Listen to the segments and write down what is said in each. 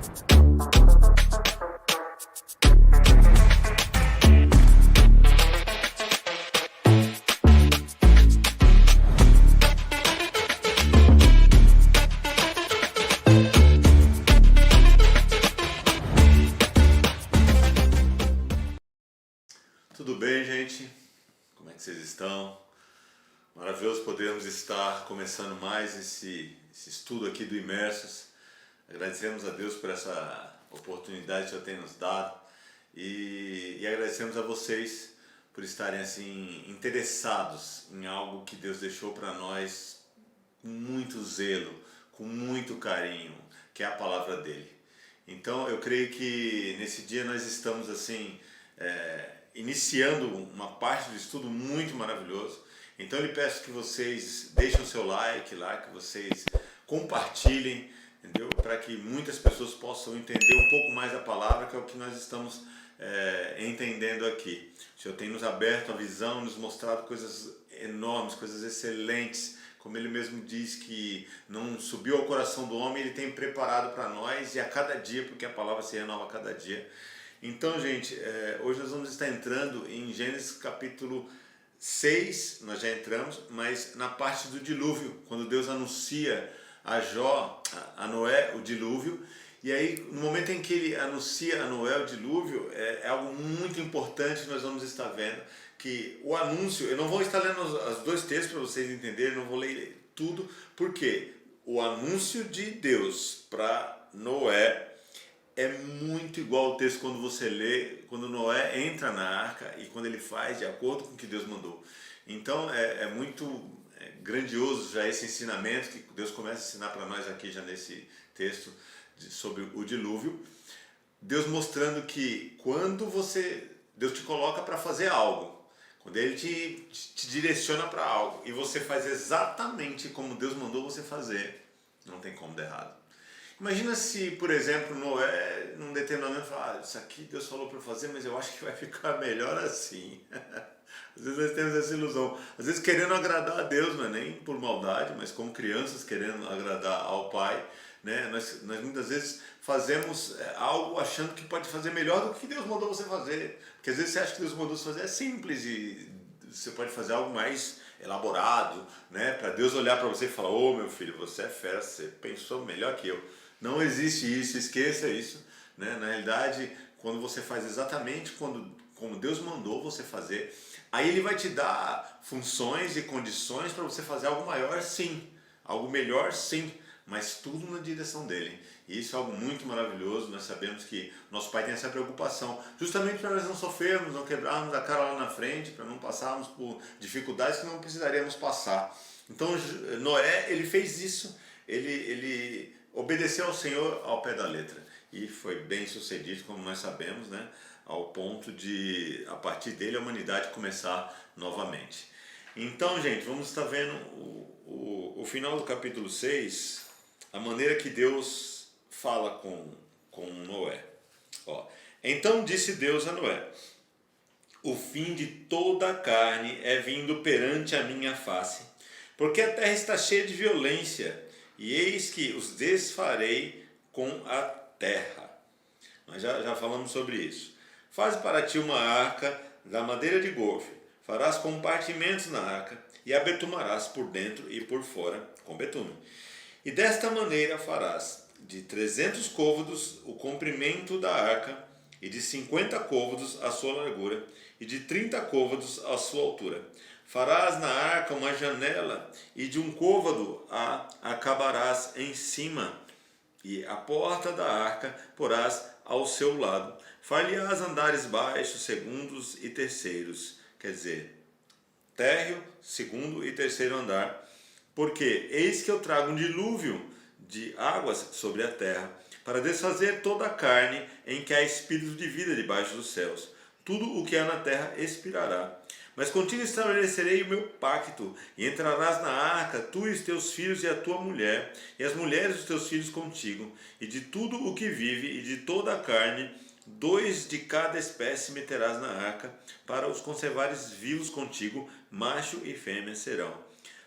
Tudo bem, gente? Como é que vocês estão? Maravilhoso podermos estar começando mais esse estudo aqui do Imersos. Agradecemos a Deus por essa oportunidade que Ele tem nos dado e agradecemos a vocês por estarem assim interessados em algo que Deus deixou para nós com muito zelo, com muito carinho, que é a palavra dele. Então eu creio que nesse dia nós estamos assim iniciando uma parte do estudo muito maravilhoso. Então eu lhe peço que vocês deixem o seu like lá, que vocês compartilhem, entendeu? Para que muitas pessoas possam entender um pouco mais a palavra, que é o que nós estamos entendendo aqui. O Senhor tem nos aberto a visão, nos mostrado coisas enormes, coisas excelentes, como Ele mesmo diz que não subiu ao coração do homem, Ele tem preparado para nós e a cada dia, porque a palavra se renova a cada dia. Então, gente, hoje nós vamos estar entrando em Gênesis capítulo 6, nós já entramos, mas na parte do dilúvio, quando Deus anuncia a Noé o dilúvio. E aí, no momento em que Ele anuncia a Noé o dilúvio, é algo muito importante que nós vamos estar vendo, que o anúncio, eu não vou estar lendo os dois textos para vocês entenderem, não vou ler tudo, porque o anúncio de Deus para Noé é muito igual ao texto quando você lê, quando Noé entra na arca e quando ele faz de acordo com o que Deus mandou. Então é muito grandioso já esse ensinamento que Deus começa a ensinar para nós aqui já nesse texto sobre o dilúvio. Deus mostrando que quando Deus te coloca para fazer algo, quando Ele te direciona para algo e você faz exatamente como Deus mandou você fazer, não tem como dar errado. Imagina se, por exemplo, Noé, num determinado momento, fala, isso aqui Deus falou para eu fazer, mas eu acho que vai ficar melhor assim. Às vezes nós temos essa ilusão. Às vezes querendo agradar a Deus, não é nem por maldade, mas como crianças querendo agradar ao Pai. Né? Nós muitas vezes fazemos algo achando que pode fazer melhor do que Deus mandou você fazer. Porque às vezes você acha que Deus mandou você fazer é simples e você pode fazer algo mais elaborado, né? Para Deus olhar para você e falar, ô meu filho, você é fera, você pensou melhor que eu. Não existe isso, esqueça isso. Né? Na realidade, quando você faz exatamente como Deus mandou você fazer, aí Ele vai te dar funções e condições para você fazer algo maior, sim. Algo melhor, sim. Mas tudo na direção dele. E isso é algo muito maravilhoso. Nós sabemos que nosso Pai tem essa preocupação, justamente para nós não sofrermos, não quebrarmos a cara lá na frente, para não passarmos por dificuldades que não precisaríamos passar. Então Noé, ele fez isso, ele obedeceu ao Senhor ao pé da letra. E foi bem sucedido, como nós sabemos, né? Ao ponto de, a partir dele, a humanidade começar novamente. Então, gente, vamos estar vendo o final do capítulo 6, a maneira que Deus fala com Noé. Ó, então disse Deus a Noé, o fim de toda a carne é vindo perante a minha face, porque a terra está cheia de violência, e eis que os desfarei com a terra. Nós já falamos sobre isso. Faze para ti uma arca da madeira de golfe, farás compartimentos na arca, e a betumarás por dentro e por fora com betume. E desta maneira farás de 300 côvados o comprimento da arca, e de 50 côvados a sua largura, e de 30 côvados a sua altura. Farás na arca uma janela, e de um côvado a acabarás em cima, e a porta da arca porás ao seu lado. Far-lhe-ás andares baixos, segundos e terceiros, quer dizer, térreo, segundo e terceiro andar, porque eis que eu trago um dilúvio de águas sobre a terra, para desfazer toda a carne em que há espírito de vida debaixo dos céus. Tudo o que há na terra expirará. Mas contigo estabelecerei o meu pacto, e entrarás na arca, tu e os teus filhos e a tua mulher, e as mulheres dos teus filhos contigo, e de tudo o que vive, e de toda a carne, 2 de cada espécie meterás na arca, para os conservares vivos contigo, macho e fêmea serão.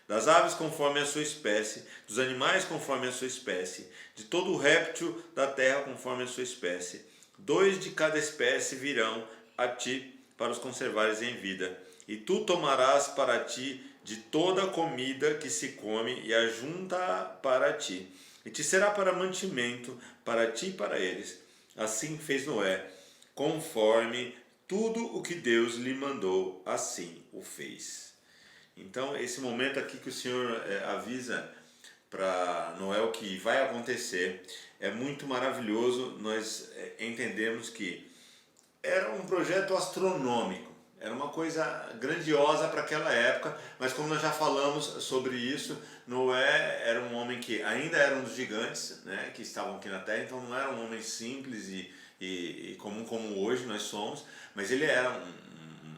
das aves conforme a sua espécie, dos animais conforme a sua espécie, de todo o réptil da terra conforme a sua espécie. 2 de cada espécie virão a ti para os conservares em vida. E tu tomarás para ti de toda a comida que se come e ajunta para ti. E te será para mantimento, para ti e para eles. Assim fez Noé, conforme tudo o que Deus lhe mandou, assim o fez. Então, esse momento aqui que o Senhor avisa para Noé o que vai acontecer é muito maravilhoso. Nós entendemos que era um projeto astronômico, era uma coisa grandiosa para aquela época, mas como nós já falamos sobre isso, Noé era um homem que ainda era um dos gigantes, né, que estavam aqui na Terra, então não era um homem simples e comum como hoje nós somos, mas ele era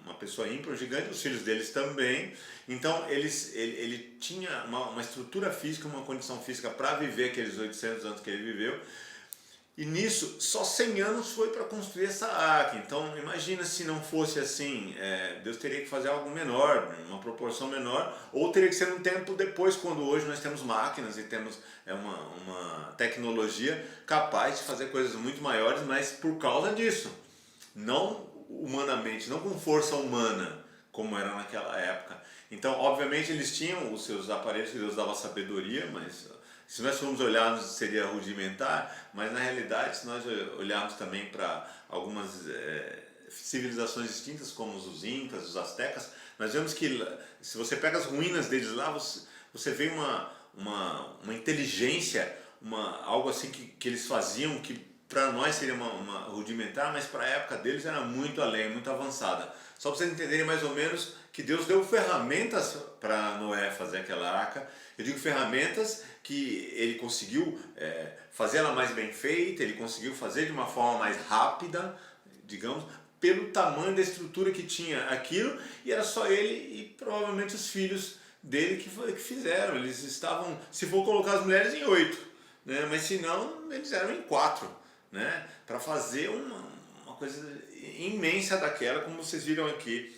uma pessoa ímpar, um gigante, os filhos deles também. Então ele tinha uma estrutura física, uma condição física para viver aqueles 800 anos que ele viveu. E nisso, só 100 anos foi para construir essa arca. Então, imagina se não fosse assim, Deus teria que fazer algo menor, uma proporção menor, ou teria que ser um tempo depois, quando hoje nós temos máquinas e temos uma tecnologia capaz de fazer coisas muito maiores, mas por causa disso, não humanamente, não com força humana, como era naquela época. Então, obviamente, eles tinham os seus aparelhos que Deus dava sabedoria, mas se nós formos olhar, seria rudimentar, mas na realidade, se nós olharmos também para algumas civilizações extintas, como os incas, os astecas, nós vemos que, se você pega as ruínas deles lá, você vê uma inteligência, algo assim que eles faziam, que para nós seria uma rudimentar, mas para a época deles era muito além, muito avançada. Só para vocês entenderem mais ou menos que Deus deu ferramentas para Noé fazer aquela arca. Eu digo ferramentas que ele conseguiu fazer ela mais bem feita, ele conseguiu fazer de uma forma mais rápida, digamos, pelo tamanho da estrutura que tinha aquilo, e era só ele e provavelmente os filhos dele que fizeram. Eles estavam, se for colocar as mulheres, em 8, né? Mas se não, eles eram em 4, né? Para fazer uma coisa imensa daquela, como vocês viram aqui.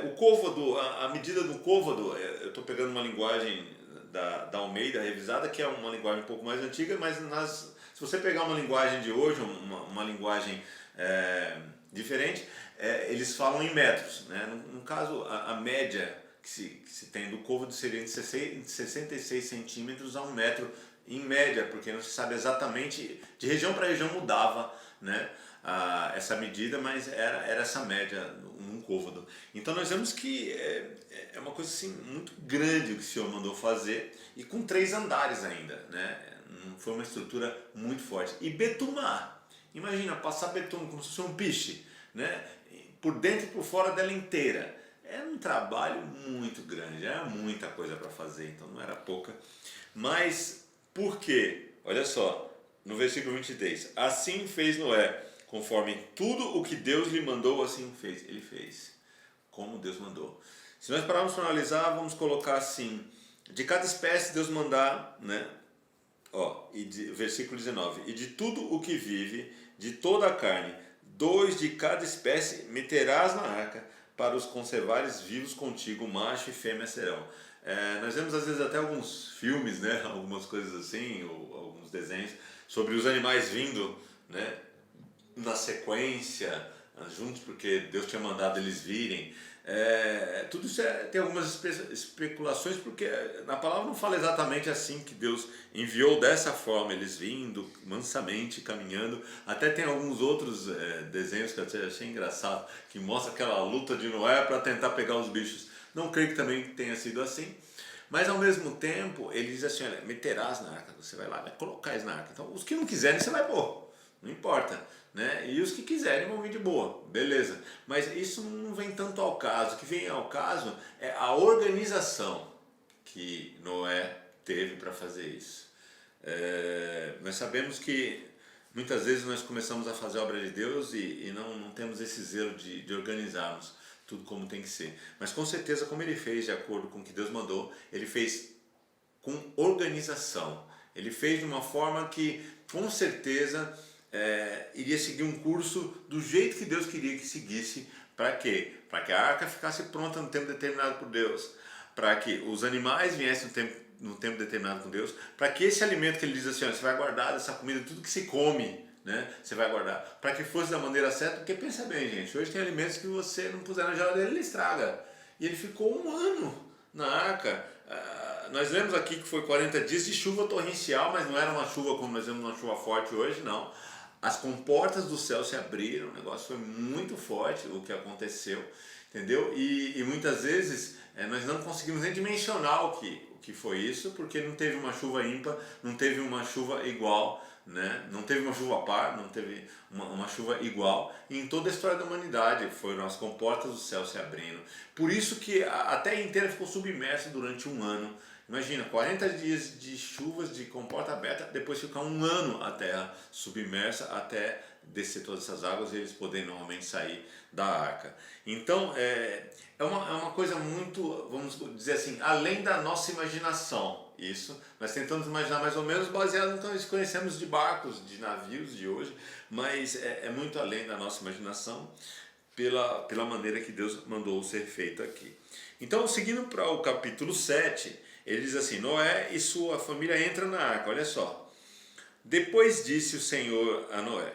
O côvado, a medida do côvado, eu estou pegando uma linguagem da Almeida revisada, que é uma linguagem um pouco mais antiga, mas se você pegar uma linguagem de hoje, uma linguagem diferente, eles falam em metros, né? No caso, a média que se tem do côvado seria de 66 centímetros a 1 metro, em média, porque não se sabe exatamente, de região para região mudava, né, essa medida, mas era essa média num côvado. Então nós vemos que é uma coisa assim, muito grande o que o Senhor mandou fazer, e com 3 andares ainda, né? Foi uma estrutura muito forte. E betumar, imagina passar betume como se fosse um piche, né, por dentro e por fora dela inteira. Era um trabalho muito grande, era muita coisa para fazer, então não era pouca. Mas por quê? Olha só, no versículo 23, assim fez Noé, conforme tudo o que Deus lhe mandou, assim fez. Ele fez como Deus mandou. Se nós pararmos para analisar, vamos colocar assim, de cada espécie Deus mandar, né? Versículo 19, e de tudo o que vive, de toda a carne, 2 de cada espécie meterás na arca, para os conservares vivos contigo, macho e fêmea serão. Nós vemos às vezes até alguns filmes, né, algumas coisas assim, ou alguns desenhos, sobre os animais vindo, né, na sequência, juntos, porque Deus tinha mandado eles virem. Tudo isso tem algumas especulações, porque na palavra não fala exatamente assim, que Deus enviou dessa forma, eles vindo mansamente, caminhando. Até tem alguns outros desenhos que eu achei engraçado, que mostra aquela luta de Noé para tentar pegar os bichos. Não creio que também tenha sido assim, mas ao mesmo tempo ele diz assim, olha, meterás na arca, você vai lá, vai colocar na arca. Então os que não quiserem você vai pôr, não importa, né? E os que quiserem vão vir de boa, beleza. Mas isso não vem tanto ao caso. O que vem ao caso é a organização que Noé teve para fazer isso. Nós sabemos que muitas vezes nós começamos a fazer a obra de Deus e não temos esse zelo de organizarmos tudo como tem que ser. Mas com certeza, como ele fez de acordo com o que Deus mandou, ele fez com organização. Ele fez de uma forma que, com certeza, iria seguir um curso do jeito que Deus queria que seguisse. Para quê? Para que a arca ficasse pronta no tempo determinado por Deus. para que os animais viessem no tempo determinado com Deus, para que esse alimento que ele diz assim, olha, você vai guardar essa comida, tudo que se come, né, você vai guardar, para que fosse da maneira certa, porque pensa bem, gente, hoje tem alimentos que você não puser na geladeira, ele estraga. E ele ficou um ano na arca. Nós lemos aqui que foi 40 dias de chuva torrencial, mas não era uma chuva como nós vemos uma chuva forte hoje, não. As comportas do céu se abriram, o negócio foi muito forte o que aconteceu, entendeu? E muitas vezes nós não conseguimos nem dimensionar o que foi isso, porque não teve uma chuva ímpar, não teve uma chuva igual, né? Não teve uma chuva par, não teve uma chuva igual. E em toda a história da humanidade foram as comportas do céu se abrindo. Por isso que a terra inteira ficou submersa durante um ano. Imagina, 40 dias de chuvas de comporta aberta, depois ficar um ano a terra submersa até descer todas essas águas e eles poderem normalmente sair da arca. Então é uma coisa muito, vamos dizer assim, além da nossa imaginação. Isso, nós tentamos imaginar mais ou menos baseado no que nós conhecemos de barcos, de navios de hoje, mas é muito além da nossa imaginação pela maneira que Deus mandou ser feito aqui. Então, seguindo para o capítulo 7, ele diz assim, Noé e sua família entram na arca, olha só. Depois disse o Senhor a Noé,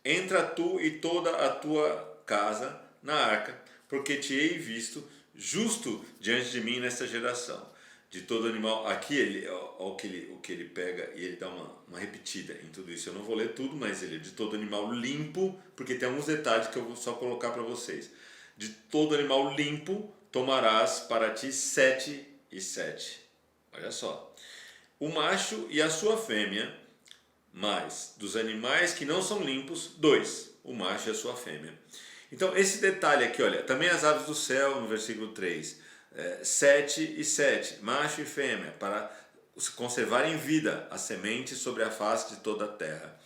entra tu e toda a tua casa na arca, porque te hei visto justo diante de mim nesta geração. De todo animal, aqui o que ele pega e ele dá uma repetida em tudo isso. Eu não vou ler tudo, mas ele de todo animal limpo, porque tem alguns detalhes que eu vou só colocar para vocês. De todo animal limpo tomarás para ti 7 e 7. Olha só. O macho e a sua fêmea, mas dos animais que não são limpos, 2. O macho e a sua fêmea. Então, esse detalhe aqui, olha, também as aves do céu, no versículo 3. 7 e 7, macho e fêmea, para conservar em vida a semente sobre a face de toda a terra.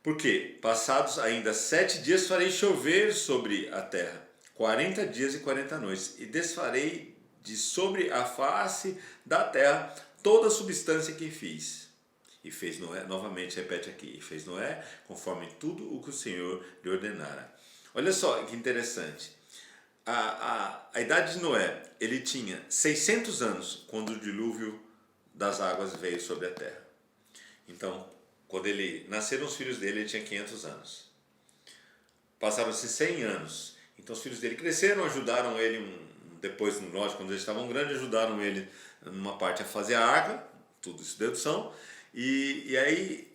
Porque, passados ainda 7 dias, farei chover sobre a terra, 40 dias e 40 noites, e desfarei de sobre a face da terra toda a substância que fiz. E fez Noé, novamente repete aqui, e fez Noé conforme tudo o que o Senhor lhe ordenara. Olha só que interessante. A idade de Noé, ele tinha 600 anos quando o dilúvio das águas veio sobre a terra. Então, quando nasceram os filhos dele, ele tinha 500 anos. Passaram-se 100 anos. Então, os filhos dele cresceram, ajudaram ele, depois, lógico, quando eles estavam grandes, ajudaram ele numa parte a fazer a arca, tudo isso dedução, e aí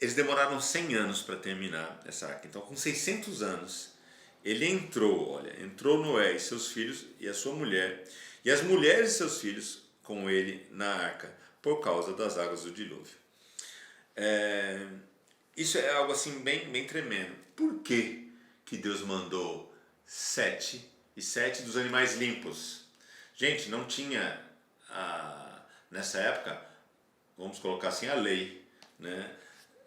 eles demoraram 100 anos para terminar essa arca. Então, com 600 anos, ele entrou Noé e seus filhos e a sua mulher, e as mulheres e seus filhos com ele na arca, por causa das águas do dilúvio. Isso é algo assim bem tremendo. Por que Deus mandou 7 e 7 dos animais limpos? Gente, não tinha, nessa época, vamos colocar assim, a lei, né?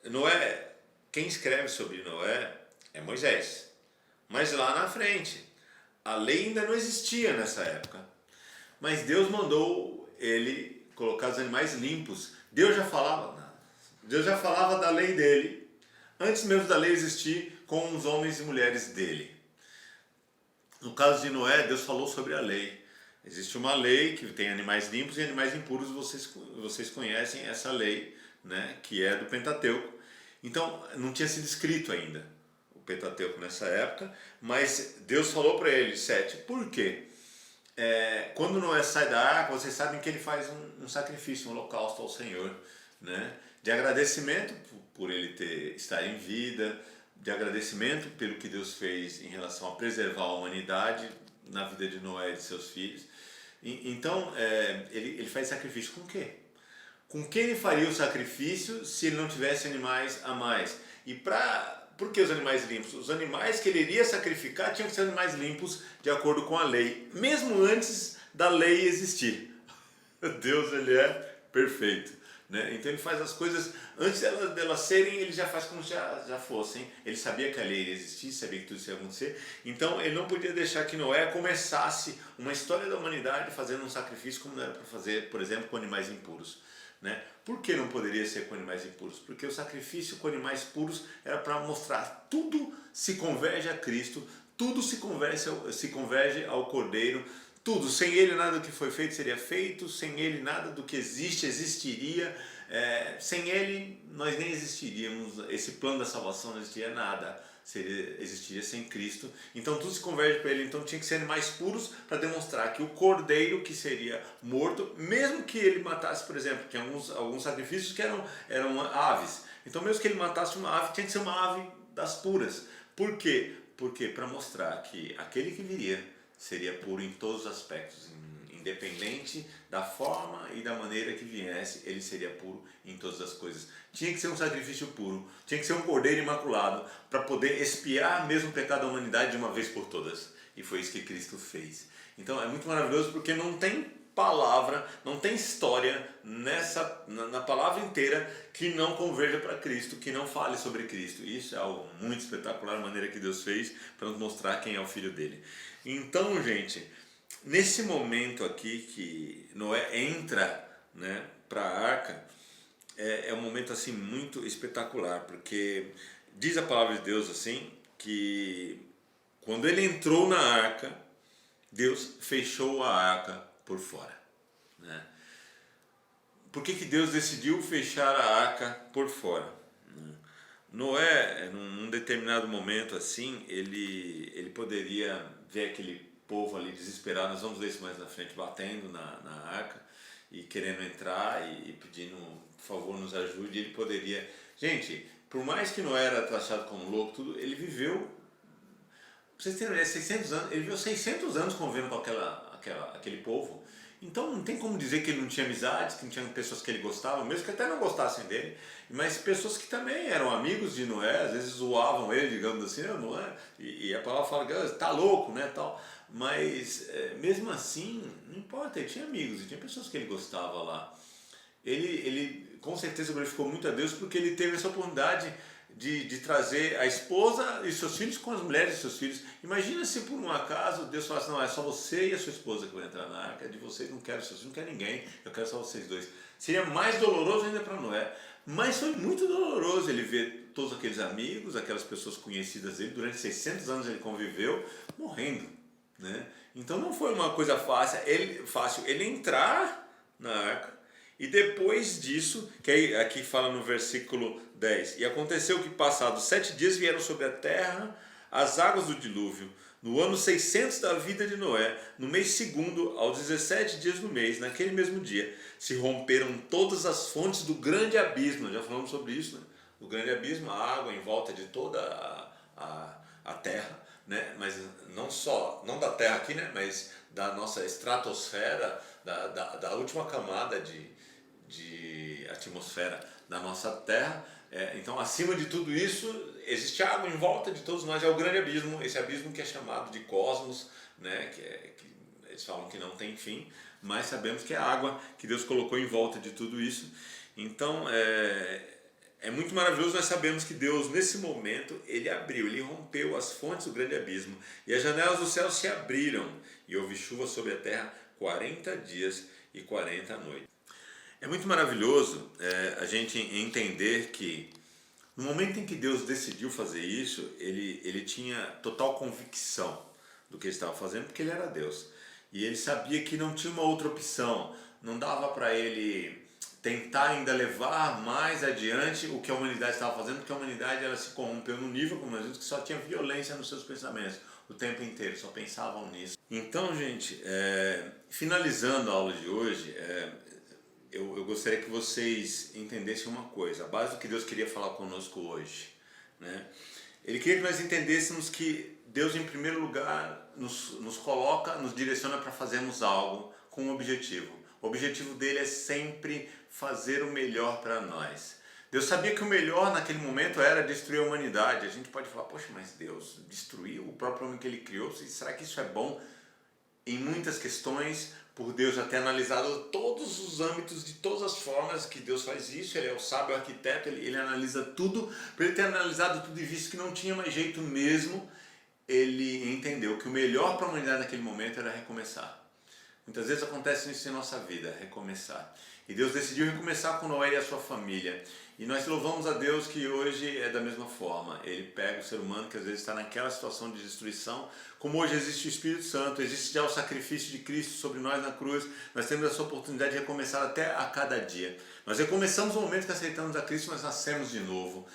Noé, quem escreve sobre Noé é Moisés. Mas lá na frente, a lei ainda não existia nessa época. Mas Deus mandou ele colocar os animais limpos. Deus já falava da lei dele, antes mesmo da lei existir, com os homens e mulheres dele. No caso de Noé, Deus falou sobre a lei. Existe uma lei que tem animais limpos e animais impuros, vocês conhecem essa lei, né, que é do Pentateuco. Então, não tinha sido escrito ainda Pentateuco nessa época, mas Deus falou para ele 7. Por quê? Quando Noé sai da arca, vocês sabem que ele faz um sacrifício, um holocausto ao Senhor, né? De agradecimento por ele estar em vida, de agradecimento pelo que Deus fez em relação a preservar a humanidade na vida de Noé e de seus filhos. Então, ele faz sacrifício com o quê? Com quem ele faria o sacrifício se ele não tivesse animais a mais? Por que os animais limpos? Os animais que ele iria sacrificar tinham que ser animais limpos de acordo com a lei, mesmo antes da lei existir. Deus, ele é perfeito, né? Então ele faz as coisas, antes delas serem, ele já faz como se já fossem. Ele sabia que a lei iria existir, sabia que tudo isso ia acontecer, então ele não podia deixar que Noé começasse uma história da humanidade fazendo um sacrifício como não era para fazer, por exemplo, com animais impuros. Né? Por que não poderia ser com animais impuros? Porque o sacrifício com animais puros era para mostrar tudo se converge a Cristo, tudo se converge ao Cordeiro, tudo. Sem ele nada do que foi feito seria feito, sem ele nada do que existe existiria. Sem ele nós nem existiríamos, esse plano da salvação não existiria nada, existiria sem Cristo. Então tudo se converge para ele. Então tinha que ser animais puros para demonstrar que o cordeiro que seria morto, mesmo que ele matasse, por exemplo, que alguns sacrifícios que eram aves, então mesmo que ele matasse uma ave, tinha que ser uma ave das puras. Por quê? Porque para mostrar que aquele que viria seria puro em todos os aspectos, independente da forma e da maneira que viesse, ele seria puro em todas as coisas. Tinha que ser um sacrifício puro, tinha que ser um cordeiro imaculado, para poder expiar mesmo o pecado da humanidade de uma vez por todas. E foi isso que Cristo fez. Então é muito maravilhoso, porque não tem palavra, não tem história na palavra inteira que não converja para Cristo, que não fale sobre Cristo. Isso é algo muito espetacular, a maneira que Deus fez para nos mostrar quem é o Filho dele. Então, gente, nesse momento aqui que Noé entra, né, para a arca, é um momento assim muito espetacular, porque diz a palavra de Deus assim, que quando ele entrou na arca, Deus fechou a arca por fora, né? Por que Deus decidiu fechar a arca por fora? Noé, num determinado momento assim, ele poderia ver aquele povo ali desesperado, nós vamos ver isso mais na frente, batendo na arca e querendo entrar e pedindo, por favor, nos ajude. Ele poderia... Gente, por mais que Noé era taxado como louco, tudo, ele viveu, pra vocês terem ideia, 600 anos, ele viveu 600 anos convivendo com aquele povo. Então não tem como dizer que ele não tinha amizades, que não tinha pessoas que ele gostava, mesmo que até não gostassem dele, mas pessoas que também eram amigos de Noé, às vezes zoavam ele, digamos assim, Noé, e a palavra fala que tá louco, né, tal. Mas mesmo assim, não importa, ele tinha amigos e tinha pessoas que ele gostava lá. Ele com certeza glorificou muito a Deus, porque ele teve essa oportunidade de trazer a esposa e seus filhos com as mulheres de seus filhos. Imagina se por um acaso Deus falasse, não, é só você e a sua esposa que vão entrar na arca, é de vocês, não quero seus filhos, não quero ninguém, eu quero só vocês dois. Seria mais doloroso ainda para Noé, mas foi muito doloroso ele ver todos aqueles amigos, aquelas pessoas conhecidas dele, durante 600 anos ele conviveu, morrendo, né? Então não foi uma coisa fácil ele entrar na arca. E depois disso, que aqui fala no versículo 10, e aconteceu que passados 7 dias vieram sobre a terra as águas do dilúvio, no ano 600 da vida de Noé, no mês segundo, aos 17 dias do mês, naquele mesmo dia, se romperam todas as fontes do grande abismo. Já falamos sobre isso, né? O grande abismo, a água em volta de toda a terra, né? Mas não da terra aqui, né? Mas da nossa estratosfera, da última camada de atmosfera da nossa Terra. Então, acima de tudo isso, existe água em volta de todos nós. É o grande abismo, esse abismo que é chamado de cosmos, né? Que eles falam que não tem fim, mas sabemos que é a água que Deus colocou em volta de tudo isso. Então, é muito maravilhoso. Nós sabemos que Deus, nesse momento, ele rompeu as fontes do grande abismo, e as janelas do céu se abriram, e houve chuva sobre a terra 40 dias e 40 noites. É muito maravilhoso a gente entender que no momento em que Deus decidiu fazer isso, ele tinha total convicção do que ele estava fazendo, porque ele era Deus. E ele sabia que não tinha uma outra opção, não dava para ele tentar ainda levar mais adiante o que a humanidade estava fazendo, porque a humanidade ela se corrompeu no nível, como nós vimos, que só tinha violência nos seus pensamentos o tempo inteiro, só pensavam nisso. Então, gente, finalizando a aula de hoje, eu gostaria que vocês entendessem uma coisa, a base do que Deus queria falar conosco hoje, né? Ele queria que nós entendêssemos que Deus, em primeiro lugar, nos coloca, nos direciona para fazermos algo com um objetivo. O objetivo dele é sempre fazer o melhor para nós. Deus sabia que o melhor naquele momento era destruir a humanidade. A gente pode falar, poxa, mas Deus destruiu o próprio homem que ele criou, será que isso é bom? Em muitas questões, por Deus já ter analisado todos os âmbitos, de todas as formas que Deus faz isso, ele é o sábio arquiteto, ele analisa tudo. Para ele ter analisado tudo e visto que não tinha mais jeito mesmo, ele entendeu que o melhor para a humanidade naquele momento era recomeçar. Muitas vezes acontece isso em nossa vida, recomeçar. E Deus decidiu recomeçar com Noé e a sua família. E nós louvamos a Deus que hoje é da mesma forma. Ele pega o ser humano que às vezes está naquela situação de destruição, como hoje existe o Espírito Santo, existe já o sacrifício de Cristo sobre nós na cruz, nós temos essa oportunidade de recomeçar até a cada dia. Nós recomeçamos no momento que aceitamos a Cristo, nós nascemos de novo.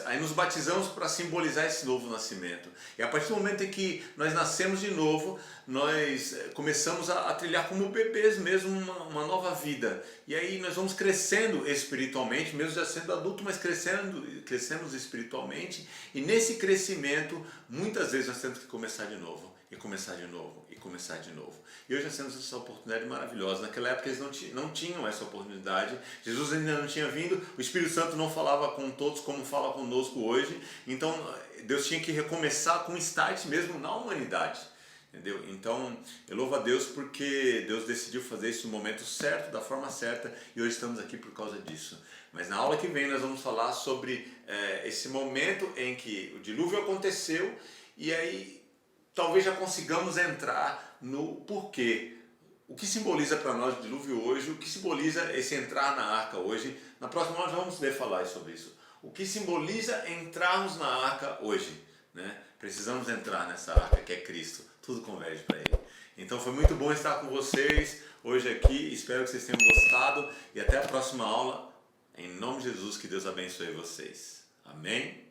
Aí nos batizamos para simbolizar esse novo nascimento. E a partir do momento em que nós nascemos de novo, nós começamos a trilhar como bebês mesmo uma nova vida. E aí nós vamos crescendo espiritualmente, mesmo já sendo adulto, mas crescemos espiritualmente. E nesse crescimento, muitas vezes nós temos que começar de novo. E começar de novo, e começar de novo. E hoje nós temos essa oportunidade maravilhosa. Naquela época eles não tinham essa oportunidade. Jesus ainda não tinha vindo, o Espírito Santo não falava com todos como fala conosco hoje. Então Deus tinha que recomeçar com um start mesmo na humanidade. Entendeu? Então eu louvo a Deus porque Deus decidiu fazer isso no momento certo, da forma certa, e hoje estamos aqui por causa disso. Mas na aula que vem nós vamos falar sobre esse momento em que o dilúvio aconteceu, e aí talvez já consigamos entrar no porquê. O que simboliza para nós o dilúvio hoje, o que simboliza esse entrar na arca hoje. Na próxima aula já vamos poder falar sobre isso. O que simboliza entrarmos na arca hoje, né? Precisamos entrar nessa arca que é Cristo. Tudo converge para Ele. Então foi muito bom estar com vocês hoje aqui. Espero que vocês tenham gostado e até a próxima aula. Em nome de Jesus, que Deus abençoe vocês. Amém?